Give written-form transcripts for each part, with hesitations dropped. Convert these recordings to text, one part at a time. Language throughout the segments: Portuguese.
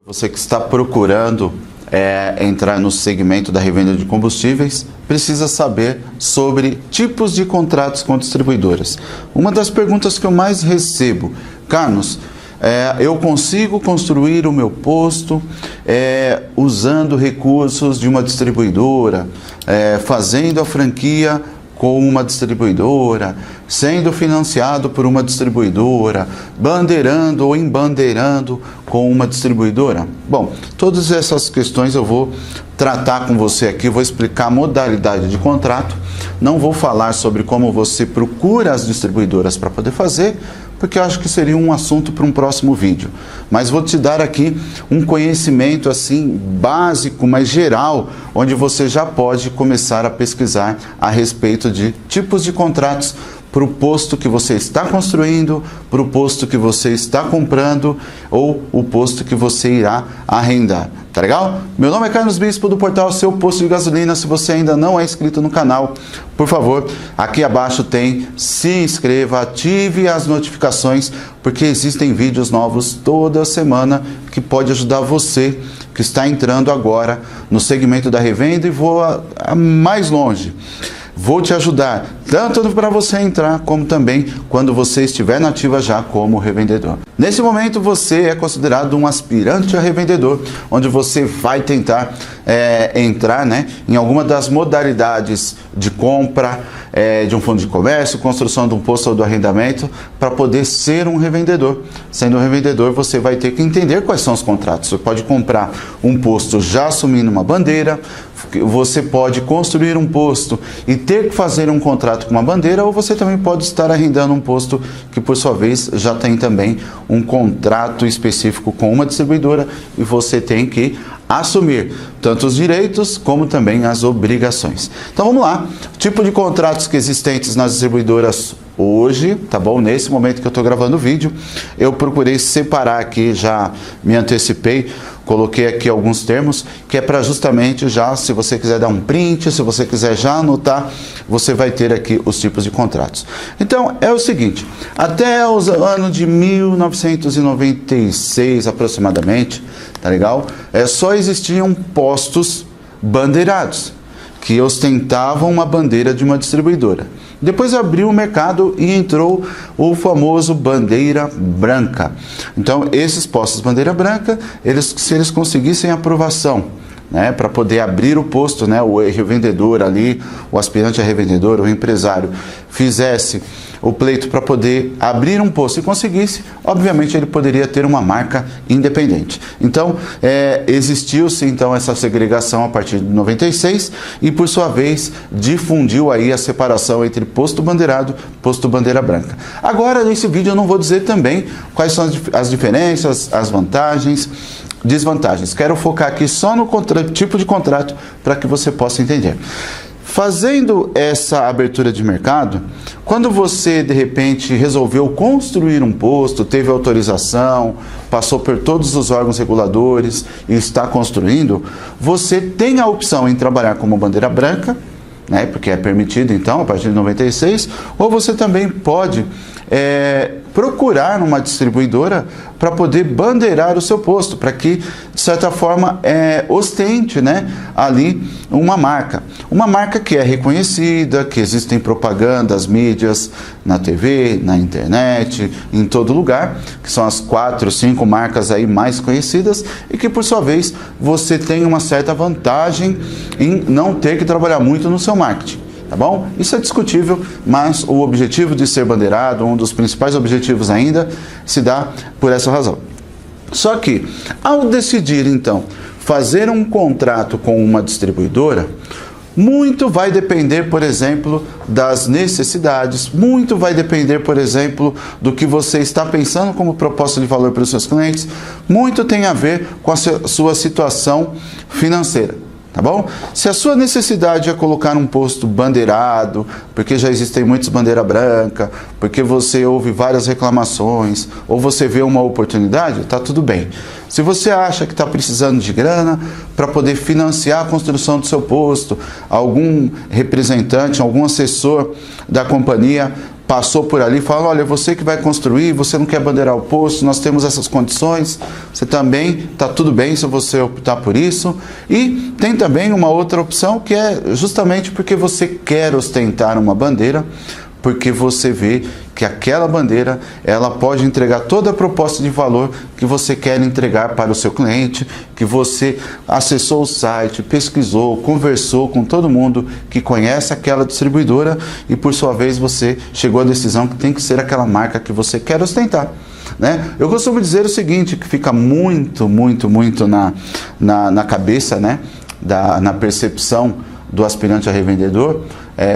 Você que está procurando entrar no segmento da revenda de combustíveis, precisa saber sobre tipos de contratos com distribuidoras. Uma das perguntas que eu mais recebo: Carlos, eu consigo construir o meu posto usando recursos de uma distribuidora, fazendo a franquia com uma distribuidora, sendo financiado por uma distribuidora, bandeirando ou embandeirando com uma distribuidora? Bom, todas essas questões eu vou tratar com você aqui, vou explicar a modalidade de contrato, não vou falar sobre como você procura as distribuidoras para poder fazer, porque eu acho que seria um assunto para um próximo vídeo. Mas vou te dar aqui um conhecimento assim básico, mas geral, onde você já pode começar a pesquisar a respeito de tipos de contratos para o posto que você está construindo, para o posto que você está comprando ou o posto que você irá arrendar. Tá legal? Meu nome é Carlos Bispo, do portal Seu Posto de Gasolina. Se você ainda não é inscrito no canal, por favor, aqui abaixo tem se inscreva, ative as notificações, porque existem vídeos novos toda semana que pode ajudar você que está entrando agora no segmento da revenda e voa mais longe. Vou te ajudar, tanto para você entrar, como também quando você estiver na ativa já como revendedor. Nesse momento você é considerado um aspirante a revendedor, onde você vai tentar entrar em alguma das modalidades de compra, de um fundo de comércio, construção de um posto ou do arrendamento, para poder ser um revendedor. Sendo um revendedor, você vai ter que entender quais são os contratos. Você pode comprar um posto já assumindo uma bandeira, você pode construir um posto e ter que fazer um contrato com uma bandeira, ou você também pode estar arrendando um posto que, por sua vez, já tem também um contrato específico com uma distribuidora e você tem que assumir tanto os direitos como também as obrigações. Então vamos lá, tipo de contratos que existentes nas distribuidoras hoje, tá bom? Nesse momento que eu estou gravando o vídeo, eu procurei separar aqui, já me antecipei, coloquei aqui alguns termos, que é para justamente já, se você quiser dar um print, se você quiser já anotar, você vai ter aqui os tipos de contratos. Então, é o seguinte, até o ano de 1996 aproximadamente, tá legal? Só existiam postos bandeirados, que ostentavam uma bandeira de uma distribuidora. Depois abriu o mercado e entrou o famoso bandeira branca. Então, esses postos bandeira branca, se eles conseguissem aprovação, para poder abrir o posto, o revendedor ali, o aspirante a revendedor, o empresário, fizesse o pleito para poder abrir um posto e conseguisse, obviamente ele poderia ter uma marca independente. Então, existiu-se então essa segregação a partir de 96 e, por sua vez, difundiu aí a separação entre posto bandeirado e posto bandeira branca. Agora, nesse vídeo eu não vou dizer também quais são as diferenças, as vantagens, desvantagens. Quero focar aqui só no tipo de contrato para que você possa entender. Fazendo essa abertura de mercado, quando você de repente resolveu construir um posto, teve autorização, passou por todos os órgãos reguladores e está construindo, você tem a opção em trabalhar como bandeira branca, porque é permitido então a partir de 96, ou você também pode procurar uma distribuidora para poder bandeirar o seu posto, para que, de certa forma, ostente ali uma marca que é reconhecida, que existem propagandas, mídias, na TV, na internet, em todo lugar, que são as 4, 5 marcas aí mais conhecidas e que, por sua vez, você tem uma certa vantagem em não ter que trabalhar muito no seu marketing. Tá bom? Isso é discutível, mas o objetivo de ser bandeirado, um dos principais objetivos ainda, se dá por essa razão. Só que, ao decidir, então, fazer um contrato com uma distribuidora, muito vai depender, por exemplo, das necessidades, muito vai depender, por exemplo, do que você está pensando como proposta de valor para os seus clientes, muito tem a ver com a sua situação financeira. Tá bom? Se a sua necessidade é colocar um posto bandeirado, porque já existem muitos bandeira branca, porque você ouve várias reclamações, ou você vê uma oportunidade, tá tudo bem. Se você acha que está precisando de grana para poder financiar a construção do seu posto, algum representante, algum assessor da companhia passou por ali e fala, olha, você que vai construir, você não quer bandeirar o posto, nós temos essas condições, você também, está tudo bem se você optar por isso. E tem também uma outra opção que é justamente porque você quer ostentar uma bandeira, porque você vê que aquela bandeira, ela pode entregar toda a proposta de valor que você quer entregar para o seu cliente, que você acessou o site, pesquisou, conversou com todo mundo que conhece aquela distribuidora e, por sua vez, você chegou à decisão que tem que ser aquela marca que você quer ostentar. Né? Eu costumo dizer o seguinte, que fica muito na cabeça, né? Na percepção do aspirante a revendedor.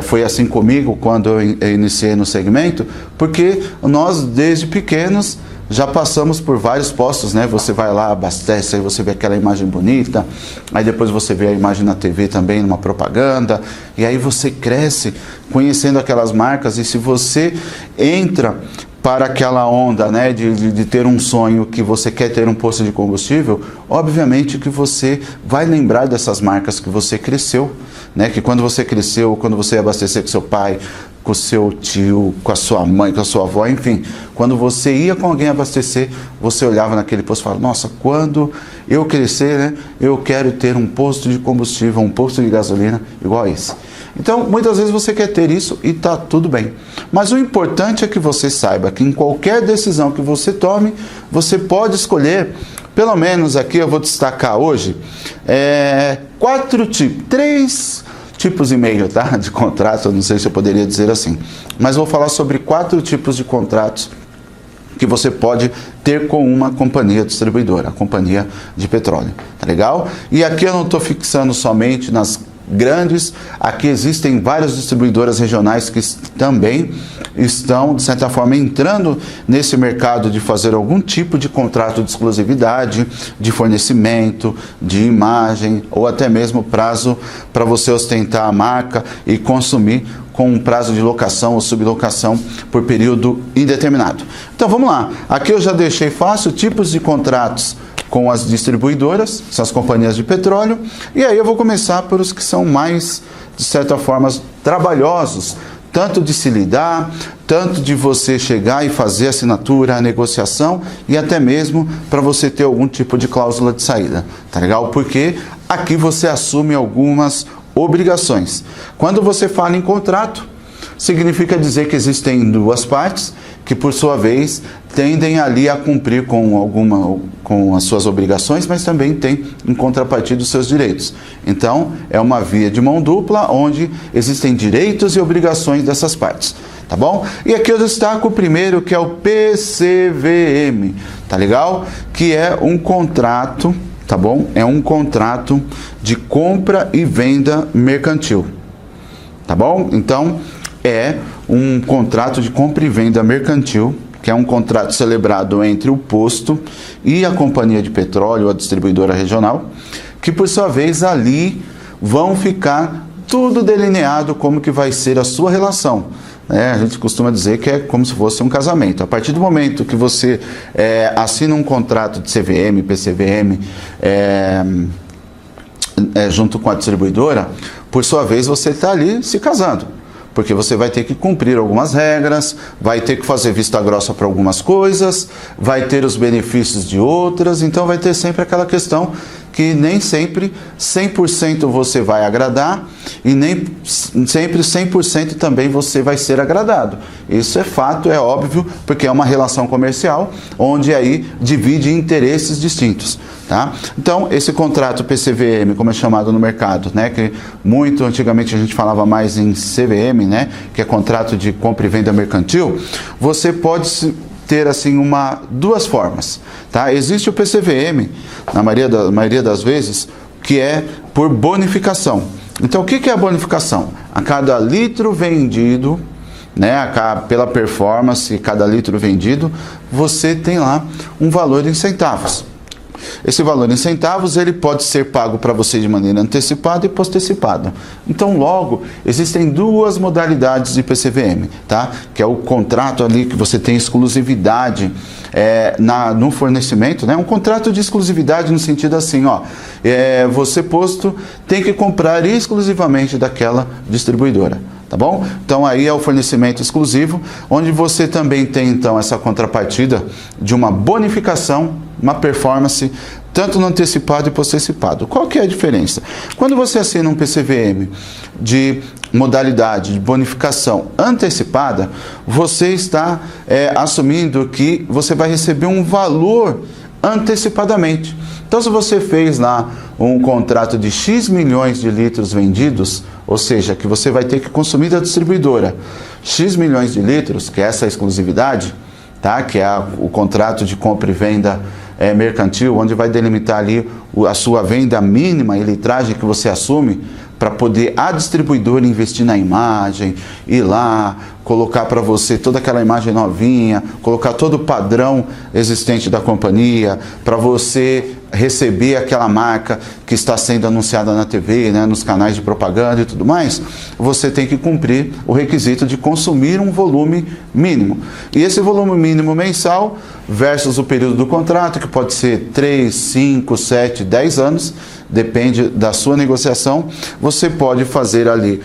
Foi assim comigo quando eu iniciei no segmento, porque nós desde pequenos já passamos por vários postos, né? Você vai lá, abastece, aí você vê aquela imagem bonita, aí depois você vê a imagem na TV também, numa propaganda, e aí você cresce conhecendo aquelas marcas, e se você entra para aquela onda, né, de ter um sonho que você quer ter um posto de combustível, obviamente que você vai lembrar dessas marcas que você cresceu, né, que quando você cresceu, quando você ia abastecer com seu pai, com o seu tio, com a sua mãe, com a sua avó, enfim, quando você ia com alguém abastecer, você olhava naquele posto e falava, nossa, quando eu crescer, né, eu quero ter um posto de combustível, um posto de gasolina igual a esse. Então, muitas vezes você quer ter isso e está tudo bem. Mas o importante é que você saiba que em qualquer decisão que você tome, você pode escolher, pelo menos aqui eu vou destacar hoje, 3 tipos e meio, tá, de contrato, eu não sei se eu poderia dizer assim. Mas vou falar sobre 4 tipos de contratos que você pode ter com uma companhia distribuidora, a companhia de petróleo, tá legal? E aqui eu não estou fixando somente nas grandes, aqui existem várias distribuidoras regionais que também estão, de certa forma, entrando nesse mercado de fazer algum tipo de contrato de exclusividade, de fornecimento, de imagem, ou até mesmo prazo para você ostentar a marca e consumir com um prazo de locação ou sublocação por período indeterminado. Então vamos lá, aqui eu já deixei fácil tipos de contratos com as distribuidoras, são as companhias de petróleo, e aí eu vou começar por os que são mais, de certa forma, trabalhosos, tanto de se lidar, tanto de você chegar e fazer a assinatura, a negociação, e até mesmo para você ter algum tipo de cláusula de saída, tá legal? Porque aqui você assume algumas obrigações. Quando você fala em contrato, significa dizer que existem 2 partes que, por sua vez, tendem ali a cumprir com as suas obrigações, mas também tem em contrapartida os seus direitos. Então, é uma via de mão dupla, onde existem direitos e obrigações dessas partes, tá bom? E aqui eu destaco o primeiro, que é o PCVM, tá legal? Que é um contrato, tá bom? É um contrato de compra e venda mercantil, tá bom? Então, é um contrato de compra e venda mercantil, que é um contrato celebrado entre o posto e a companhia de petróleo, a distribuidora regional, que por sua vez ali vão ficar tudo delineado como que vai ser a sua relação. A gente costuma dizer que é como se fosse um casamento. A partir do momento que você assina um contrato de CVM, PCVM, junto com a distribuidora, por sua vez você está ali se casando. Porque você vai ter que cumprir algumas regras, vai ter que fazer vista grossa para algumas coisas, vai ter os benefícios de outras, então vai ter sempre aquela questão que nem sempre 100% você vai agradar e nem sempre 100% também você vai ser agradado. Isso é fato, é óbvio, porque é uma relação comercial onde aí divide interesses distintos. Tá? Então, esse contrato PCVM, como é chamado no mercado, né, que muito antigamente a gente falava mais em CVM, né, que é contrato de compra e venda mercantil, você pode ter assim 2 formas. Tá? Existe o PCVM, na maioria das vezes, que é por bonificação. Então, o que é a bonificação? A cada litro vendido, né, pela performance, cada litro vendido, você tem lá um valor em centavos. Esse valor em centavos, ele pode ser pago para você de maneira antecipada e postecipada. Então, logo, existem 2 modalidades de PCVM, tá? Que é o contrato ali que você tem exclusividade no fornecimento, né? Um contrato de exclusividade no sentido assim, ó, você posto tem que comprar exclusivamente daquela distribuidora. Tá bom? Então aí é o fornecimento exclusivo, onde você também tem então essa contrapartida de uma bonificação, uma performance, tanto no antecipado e post-antecipado. Qual que é a diferença? Quando você assina um PCVM de modalidade de bonificação antecipada, você está assumindo que você vai receber um valor antecipadamente. Então, se você fez lá um contrato de X milhões de litros vendidos, ou seja, que você vai ter que consumir da distribuidora X milhões de litros, que é essa exclusividade, tá? Que é o contrato de compra e venda mercantil, onde vai delimitar ali a sua venda mínima e litragem que você assume, para poder a distribuidora investir na imagem, ir lá, colocar para você toda aquela imagem novinha, colocar todo o padrão existente da companhia, para você receber aquela marca que está sendo anunciada na TV, né, nos canais de propaganda e tudo mais, você tem que cumprir o requisito de consumir um volume mínimo. E esse volume mínimo mensal versus o período do contrato, que pode ser 3, 5, 7, 10 anos, depende da sua negociação, você pode fazer ali,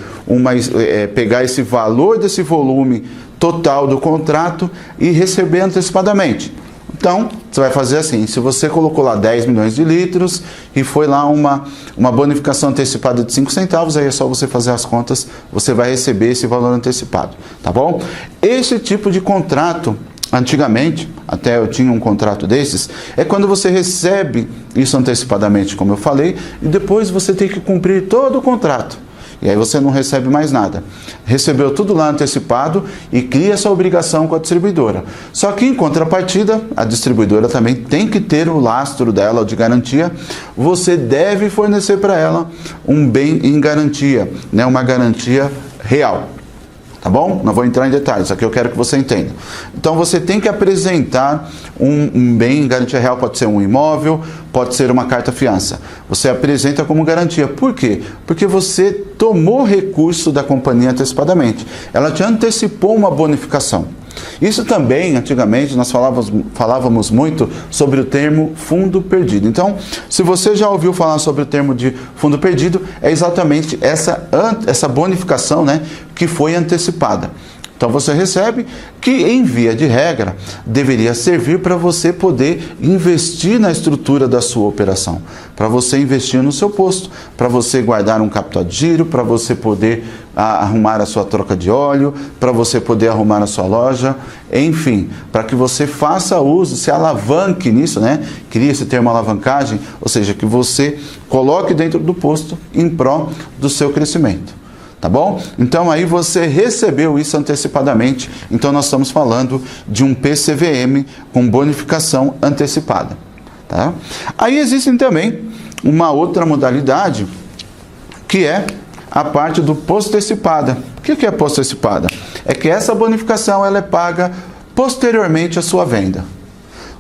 pegar esse valor desse volume total do contrato e receber antecipadamente. Então, você vai fazer assim, se você colocou lá 10 milhões de litros e foi lá uma bonificação antecipada de 5 centavos, aí é só você fazer as contas, você vai receber esse valor antecipado, tá bom? Esse tipo de contrato, antigamente, até eu tinha um contrato desses, é quando você recebe isso antecipadamente, como eu falei, e depois você tem que cumprir todo o contrato. E aí você não recebe mais nada. Recebeu tudo lá antecipado e cria essa obrigação com a distribuidora. Só que em contrapartida, a distribuidora também tem que ter o lastro dela de garantia. Você deve fornecer para ela um bem em garantia, né? Uma garantia real. Tá bom? Não vou entrar em detalhes, aqui eu quero que você entenda. Então você tem que apresentar um bem em garantia real, pode ser um imóvel, pode ser uma carta-fiança. Você apresenta como garantia. Por quê? Porque você tomou recurso da companhia antecipadamente. Ela te antecipou uma bonificação. Isso também, antigamente, nós falávamos muito sobre o termo fundo perdido. Então, se você já ouviu falar sobre o termo de fundo perdido, é exatamente essa bonificação, né, que foi antecipada. Então você recebe, que em via de regra deveria servir para você poder investir na estrutura da sua operação, para você investir no seu posto, para você guardar um capital de giro, para você poder arrumar a sua troca de óleo, para você poder arrumar a sua loja, enfim, para que você faça uso, se alavanque nisso, né? Cria esse termo alavancagem, ou seja, que você coloque dentro do posto em prol do seu crescimento. Tá bom? Então aí você recebeu isso antecipadamente, então nós estamos falando de um PCVM com bonificação antecipada. Tá? Aí existe também uma outra modalidade, que é a parte do post-antecipada. O que é post-antecipada? É que essa bonificação ela é paga posteriormente à sua venda.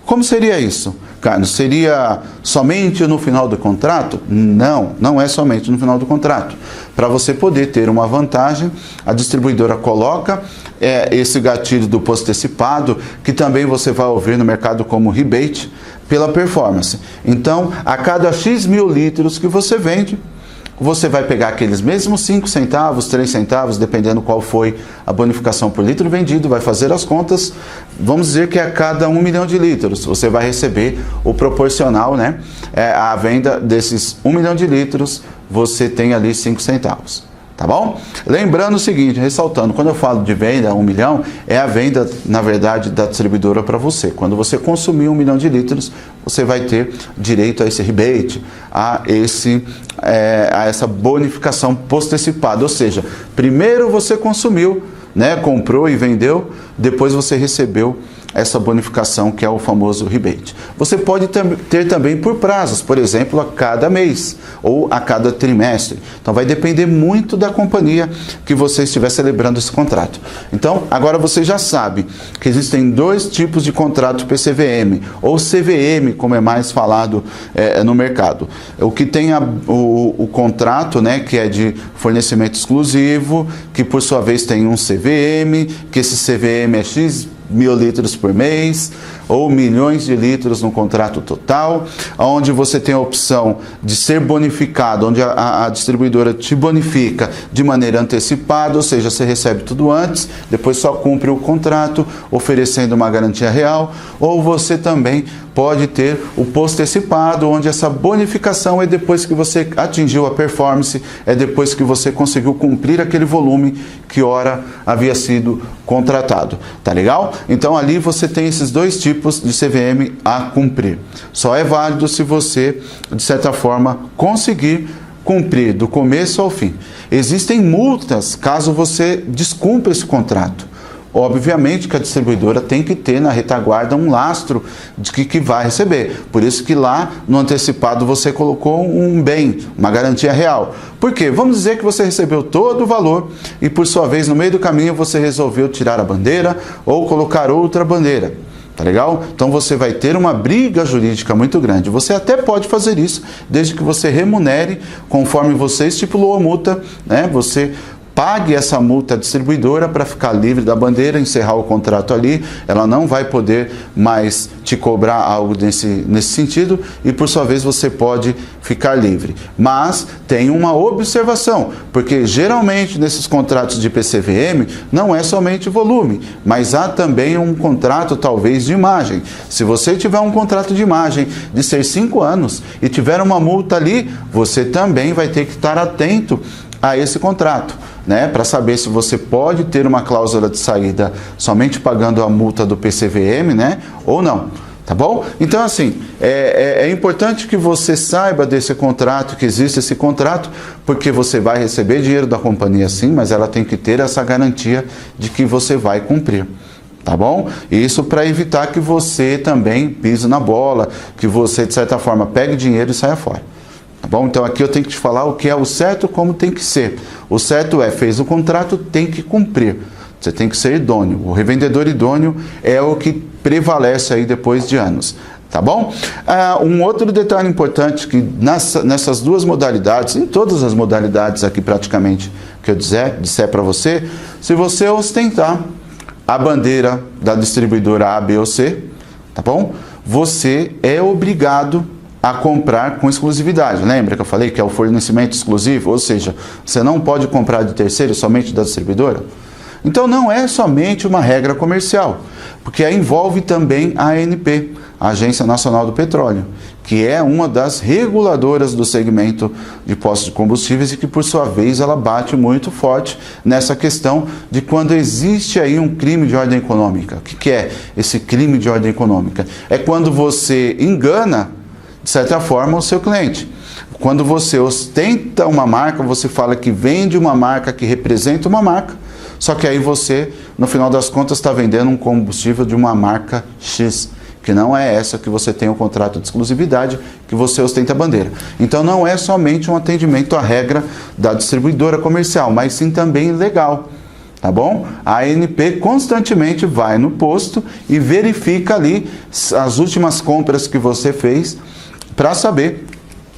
Como seria isso, Carlos? Seria somente no final do contrato? Não, não é somente no final do contrato. Para você poder ter uma vantagem, a distribuidora coloca esse gatilho do post-antecipado, que também você vai ouvir no mercado como rebate, pela performance. Então, a cada X mil litros que você vende, você vai pegar aqueles mesmos 5 centavos, 3 centavos, dependendo qual foi a bonificação por litro vendido, vai fazer as contas, vamos dizer que a cada 1 milhão de litros, você vai receber o proporcional, né? A venda desses 1 milhão de litros, você tem ali 5 centavos. Tá bom? Lembrando o seguinte, ressaltando, quando eu falo de venda, 1 milhão, é a venda, na verdade, da distribuidora para você. Quando você consumir 1 milhão de litros, você vai ter direito a esse rebate, a essa bonificação post-antecipada. Ou seja, primeiro você consumiu, né, comprou e vendeu, depois você recebeu essa bonificação, que é o famoso rebate. Você pode ter também por prazos, por exemplo, a cada mês ou a cada trimestre. Então vai depender muito da companhia que você estiver celebrando esse contrato. Então, agora você já sabe que existem 2 tipos de contrato PCVM, ou CVM, como é mais falado no mercado. O que tem o contrato, né, que é de fornecimento exclusivo, que por sua vez tem um CVM, que esse CVM é X mil litros por mês, ou milhões de litros no contrato total, onde você tem a opção de ser bonificado, onde a distribuidora te bonifica de maneira antecipada, ou seja, você recebe tudo antes, depois só cumpre o contrato, oferecendo uma garantia real, ou você também pode ter o postecipado, onde essa bonificação é depois que você atingiu a performance, é depois que você conseguiu cumprir aquele volume que ora havia sido contratado. Tá legal? Então ali você tem esses dois tipos de CVM a cumprir. Só é válido se você, de certa forma, conseguir cumprir do começo ao fim. Existem multas caso você descumpra esse contrato. Obviamente que a distribuidora tem que ter na retaguarda um lastro de que vai receber. Por isso que lá no antecipado você colocou um bem, uma garantia real. Por quê? Vamos dizer que você recebeu todo o valor e por sua vez no meio do caminho você resolveu tirar a bandeira ou colocar outra bandeira. Tá legal? Então você vai ter uma briga jurídica muito grande. Você até pode fazer isso desde que você remunere conforme você estipulou a multa, né? Você pague essa multa à distribuidora para ficar livre da bandeira, encerrar o contrato ali, ela não vai poder mais te cobrar algo nesse sentido e por sua vez você pode ficar livre. Mas tem uma observação, porque geralmente nesses contratos de PCVM não é somente volume, mas há também um contrato talvez de imagem. Se você tiver um contrato de imagem de ser 5 anos e tiver uma multa ali, você também vai ter que estar atento a esse contrato, né, para saber se você pode ter uma cláusula de saída somente pagando a multa do PCVM, né, ou não, tá bom? Então, assim, é importante que você saiba desse contrato, que existe esse contrato, porque você vai receber dinheiro da companhia sim, mas ela tem que ter essa garantia de que você vai cumprir. Tá bom? Isso para evitar que você também pise na bola, que você, de certa forma, pegue dinheiro e saia fora. Tá bom? Então aqui eu tenho que te falar o que é o certo, como tem que ser. O certo é, fez o contrato, tem que cumprir. Você tem que ser idôneo. O revendedor idôneo é o que prevalece aí depois de anos. Tá bom? Um outro detalhe importante que nessas duas modalidades, em todas as modalidades aqui praticamente que eu disser para você, se você ostentar a bandeira da distribuidora A, B ou C, tá bom? Você é obrigado a comprar com exclusividade. Lembra que eu falei que é o fornecimento exclusivo? Ou seja, você não pode comprar de terceiro, somente da distribuidora? Então não é somente uma regra comercial, porque envolve também a ANP, a Agência Nacional do Petróleo, que é uma das reguladoras do segmento de postos de combustíveis e que, por sua vez, ela bate muito forte nessa questão de quando existe aí um crime de ordem econômica. O que é esse crime de ordem econômica? É quando você engana, de certa forma, o seu cliente. Quando você ostenta uma marca, você fala que vende uma marca que representa uma marca, só que aí você, no final das contas, está vendendo um combustível de uma marca X, que não é essa que você tem o contrato de exclusividade, que você ostenta a bandeira. Então não é somente um atendimento à regra da distribuidora comercial, mas sim também legal. Tá bom? A ANP constantemente vai no posto e verifica ali as últimas compras que você fez, para saber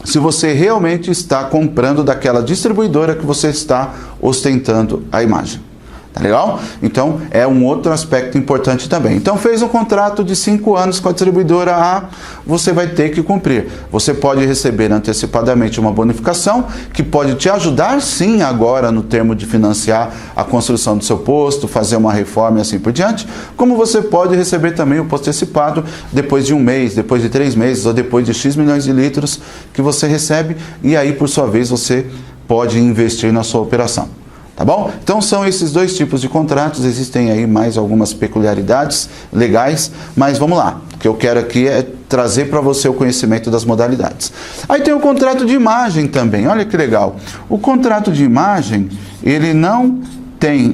se você realmente está comprando daquela distribuidora que você está ostentando a imagem. Tá legal? Então, é um outro aspecto importante também. Então, fez um contrato de 5 anos com a distribuidora A, você vai ter que cumprir. Você pode receber antecipadamente uma bonificação, que pode te ajudar sim agora no termo de financiar a construção do seu posto, fazer uma reforma e assim por diante, como você pode receber também o postecipado depois de 1 mês, depois de 3 meses ou depois de X milhões de litros que você recebe e aí, por sua vez, você pode investir na sua operação. Tá bom? Então são esses dois tipos de contratos, existem aí mais algumas peculiaridades legais, mas vamos lá, o que eu quero aqui é trazer para você o conhecimento das modalidades. Aí tem o contrato de imagem também, olha que legal. O contrato de imagem, ele não tem,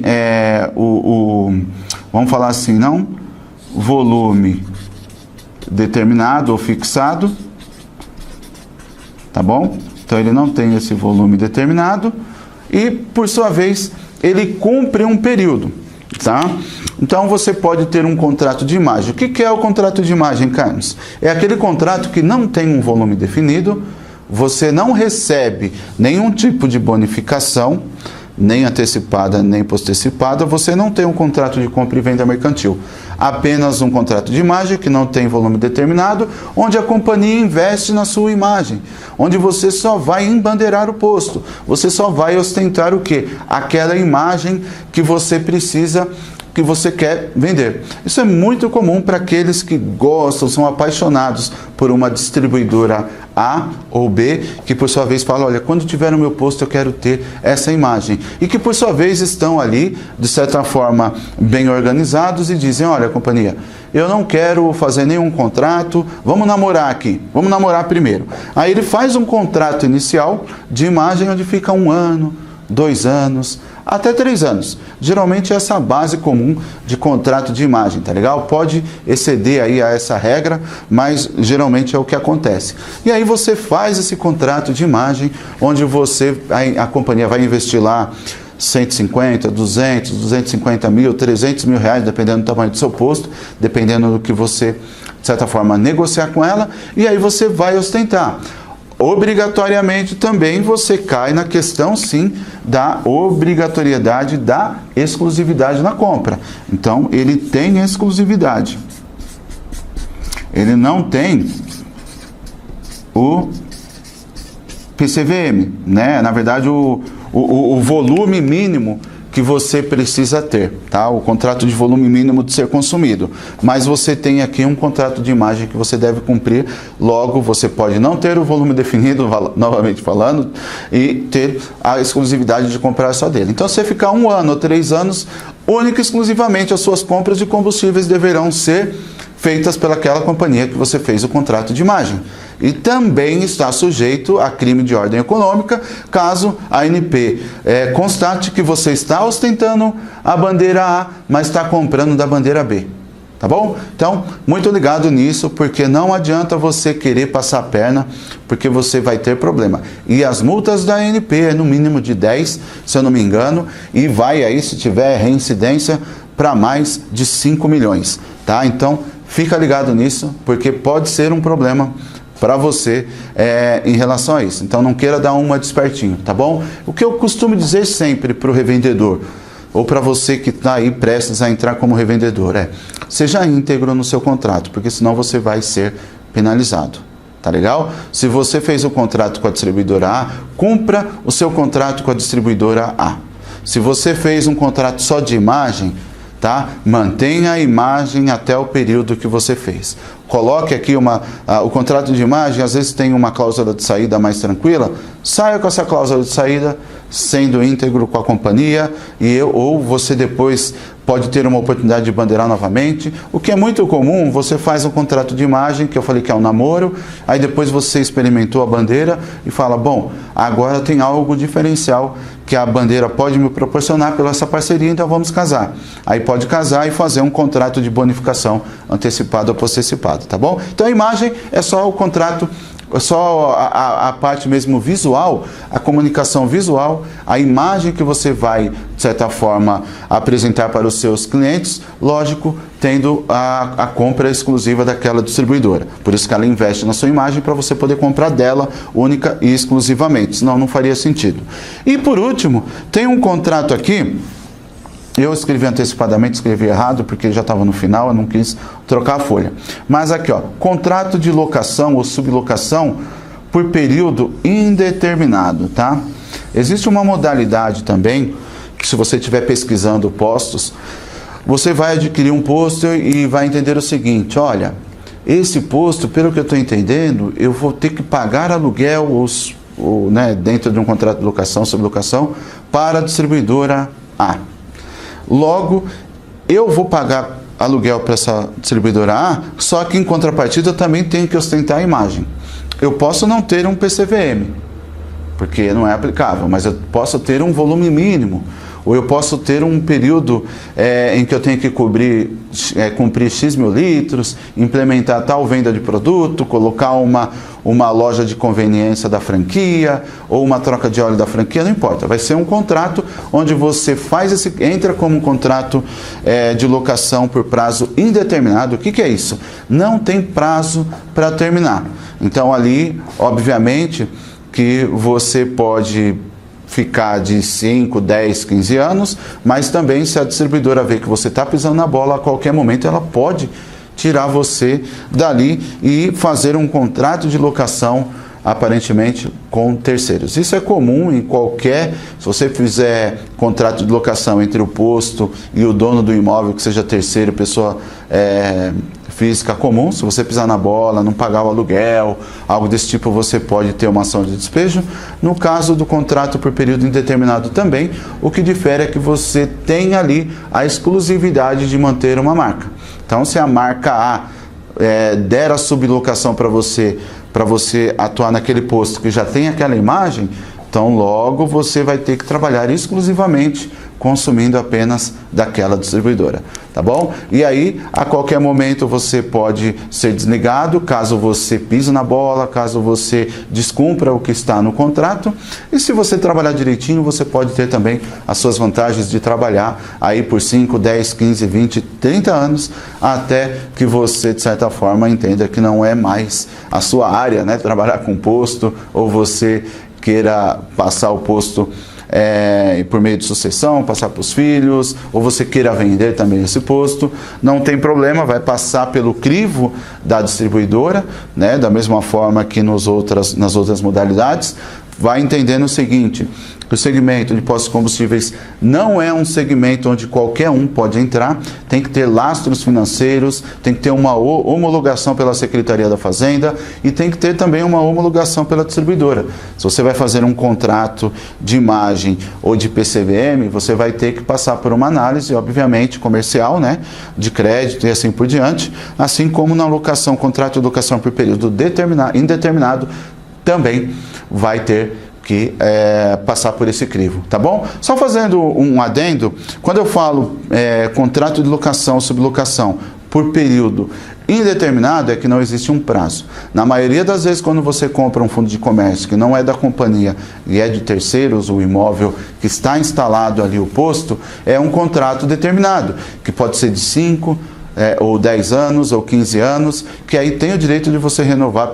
vamos falar assim, não volume determinado ou fixado, tá bom? Então ele não tem esse volume determinado, e, por sua vez, ele cumpre um período, tá? Então, você pode ter um contrato de imagem. O que é o contrato de imagem, Carlos? É aquele contrato que não tem um volume definido, você não recebe nenhum tipo de bonificação, nem antecipada, nem postecipada, você não tem um contrato de compra e venda mercantil. apenas um contrato de imagem que não tem volume determinado, onde a companhia investe na sua imagem, onde você só vai embandeirar o posto, você só vai ostentar o quê? Aquela imagem que você precisa, que você quer vender. Isso é muito comum para aqueles que gostam, são apaixonados por uma distribuidora A ou B, que por sua vez fala, olha, quando tiver no meu posto eu quero ter essa imagem. E que por sua vez estão ali, de certa forma, bem organizados e dizem, olha, companhia, eu não quero fazer nenhum contrato, vamos namorar aqui, vamos namorar primeiro. Aí ele faz um contrato inicial de imagem onde fica 1 ano, 2 anos, até 3 anos. Geralmente é essa base comum de contrato de imagem, tá legal? Pode exceder aí a essa regra, mas geralmente é o que acontece. E aí você faz esse contrato de imagem, onde a companhia vai investir lá 150, 200, 250 mil, 300 mil reais, dependendo do tamanho do seu posto, dependendo do que você, de certa forma, negociar com ela, e aí você vai ostentar. Obrigatoriamente também você cai na questão, sim, da obrigatoriedade da exclusividade na compra. Então, ele tem exclusividade. Ele não tem o PCVM, né? Na verdade, o volume mínimo que você precisa ter, tá? O contrato de volume mínimo de ser consumido. Mas você tem aqui um contrato de imagem que você deve cumprir, logo você pode não ter o volume definido, novamente falando, e ter a exclusividade de comprar só dele. Então, se você ficar 1 ano ou 3 anos, única e exclusivamente as suas compras de combustíveis deverão ser feitas pelaquela companhia que você fez o contrato de imagem. E também está sujeito a crime de ordem econômica, caso a ANP constate que você está ostentando a bandeira A, mas está comprando da bandeira B. Tá bom? Então, muito ligado nisso, porque não adianta você querer passar a perna, porque você vai ter problema. E as multas da ANP é no mínimo de 10, se eu não me engano, e vai aí, se tiver reincidência, para mais de 5 milhões. Tá? Então, fica ligado nisso, porque pode ser um problema para você em relação a isso. Então não queira dar uma despertinho, tá bom? O que eu costumo dizer sempre para o revendedor, ou para você que está aí prestes a entrar como revendedor, seja íntegro no seu contrato, porque senão você vai ser penalizado. Tá legal? Se você fez o contrato com a distribuidora A, cumpra o seu contrato com a distribuidora A. Se você fez um contrato só de imagem, tá? Mantenha a imagem até o período que você fez. Coloque aqui o contrato de imagem, às vezes tem uma cláusula de saída mais tranquila, saia com essa cláusula de saída, sendo íntegro com a companhia, ou você depois pode ter uma oportunidade de bandeirar novamente. O que é muito comum, você faz um contrato de imagem, que eu falei que é um namoro, aí depois você experimentou a bandeira e fala, bom, agora tem algo diferencial que a bandeira pode me proporcionar pela essa parceria, então vamos casar. Aí pode casar e fazer um contrato de bonificação antecipado ou postecipado, tá bom? Então a imagem é só o contrato, só a parte mesmo visual, a comunicação visual, a imagem que você vai, de certa forma, apresentar para os seus clientes, lógico, tendo a compra exclusiva daquela distribuidora. Por isso que ela investe na sua imagem para você poder comprar dela única e exclusivamente, senão não faria sentido. E por último, tem um contrato aqui. Eu escrevi antecipadamente, escrevi errado, porque já estava no final, eu não quis trocar a folha. Mas aqui, ó, contrato de locação ou sublocação por período indeterminado, tá? Existe uma modalidade também, que se você estiver pesquisando postos, você vai adquirir um posto e vai entender o seguinte, olha, esse posto, pelo que eu estou entendendo, eu vou ter que pagar aluguel, dentro de um contrato de locação, sublocação, para a distribuidora A. Logo, eu vou pagar aluguel para essa distribuidora A, só que em contrapartida eu também tenho que ostentar a imagem. Eu posso não ter um PCVM, porque não é aplicável, mas eu posso ter um volume mínimo, ou eu posso ter um período em que eu tenho que cumprir X mil litros, implementar tal venda de produto, colocar uma loja de conveniência da franquia, ou uma troca de óleo da franquia, não importa. Vai ser um contrato onde você entra como um contrato de locação por prazo indeterminado. O que é isso? Não tem prazo para terminar. Então ali, obviamente, que você pode ficar de 5, 10, 15 anos, mas também se a distribuidora vê que você está pisando na bola, a qualquer momento ela pode tirar você dali e fazer um contrato de locação aparentemente com terceiros. Isso é comum em qualquer, se você fizer contrato de locação entre o posto e o dono do imóvel, que seja terceiro, pessoa física comum, se você pisar na bola, não pagar o aluguel, algo desse tipo, você pode ter uma ação de despejo. No caso do contrato por período indeterminado também, o que difere é que você tem ali a exclusividade de manter uma marca. Então, se a marca A der a sublocação para você atuar naquele posto que já tem aquela imagem, então logo você vai ter que trabalhar exclusivamente consumindo apenas daquela distribuidora, tá bom? E aí, a qualquer momento você pode ser desligado, caso você pise na bola, caso você descumpra o que está no contrato. E se você trabalhar direitinho, você pode ter também as suas vantagens de trabalhar aí por 5, 10, 15, 20, 30 anos, até que você, de certa forma, entenda que não é mais a sua área, né? Trabalhar com posto, ou você queira passar o posto por meio de sucessão, passar para os filhos, ou você queira vender também esse posto, não tem problema, vai passar pelo crivo da distribuidora, né, da mesma forma que nas outras modalidades. Vai entendendo o seguinte, que o segmento de postos de combustíveis não é um segmento onde qualquer um pode entrar, tem que ter lastros financeiros, tem que ter uma homologação pela Secretaria da Fazenda e tem que ter também uma homologação pela distribuidora. Se você vai fazer um contrato de imagem ou de PCVM, você vai ter que passar por uma análise, obviamente, comercial, né, de crédito e assim por diante, assim como na locação, contrato de locação por período indeterminado, também vai ter que passar por esse crivo, tá bom? Só fazendo um adendo, quando eu falo contrato de locação, sublocação por período indeterminado, é que não existe um prazo. Na maioria das vezes, quando você compra um fundo de comércio que não é da companhia e é de terceiros, o imóvel que está instalado ali, o posto, é um contrato determinado, que pode ser de 5 ou 10 anos ou 15 anos, que aí tem o direito de você renovar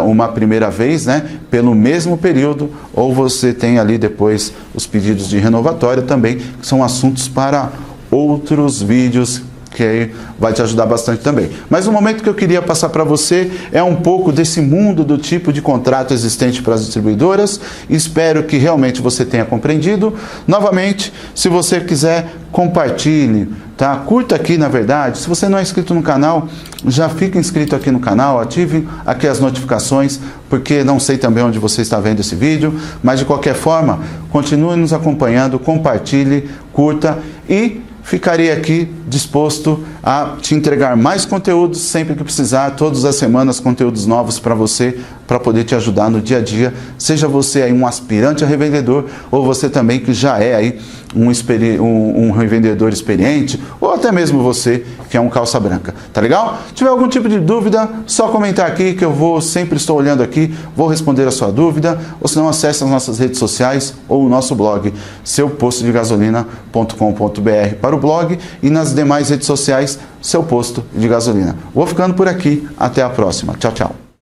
uma primeira vez, né, pelo mesmo período, ou você tem ali depois os pedidos de renovatória também, que são assuntos para outros vídeos, que aí vai te ajudar bastante também. Mas o momento que eu queria passar para você é um pouco desse mundo do tipo de contrato existente para as distribuidoras. Espero que realmente você tenha compreendido. Novamente, se você quiser, compartilhe, tá? Curta aqui, na verdade. Se você não é inscrito no canal, já fica inscrito aqui no canal, ative aqui as notificações, porque não sei também onde você está vendo esse vídeo, mas de qualquer forma, continue nos acompanhando, compartilhe, curta e ficarei aqui disposto a te entregar mais conteúdos sempre que precisar, todas as semanas conteúdos novos para você, para poder te ajudar no dia a dia, seja você aí um aspirante a revendedor ou você também que já é aí um revendedor experiente, ou até mesmo você que é um calça branca, tá legal? Se tiver algum tipo de dúvida, só comentar aqui que eu sempre estou olhando aqui, vou responder a sua dúvida, ou se não, acesse as nossas redes sociais ou o nosso blog, seupostodigasolina.com.br para o blog e nas demais redes sociais, Seu Posto de Gasolina. Vou ficando por aqui, até a próxima. Tchau, tchau.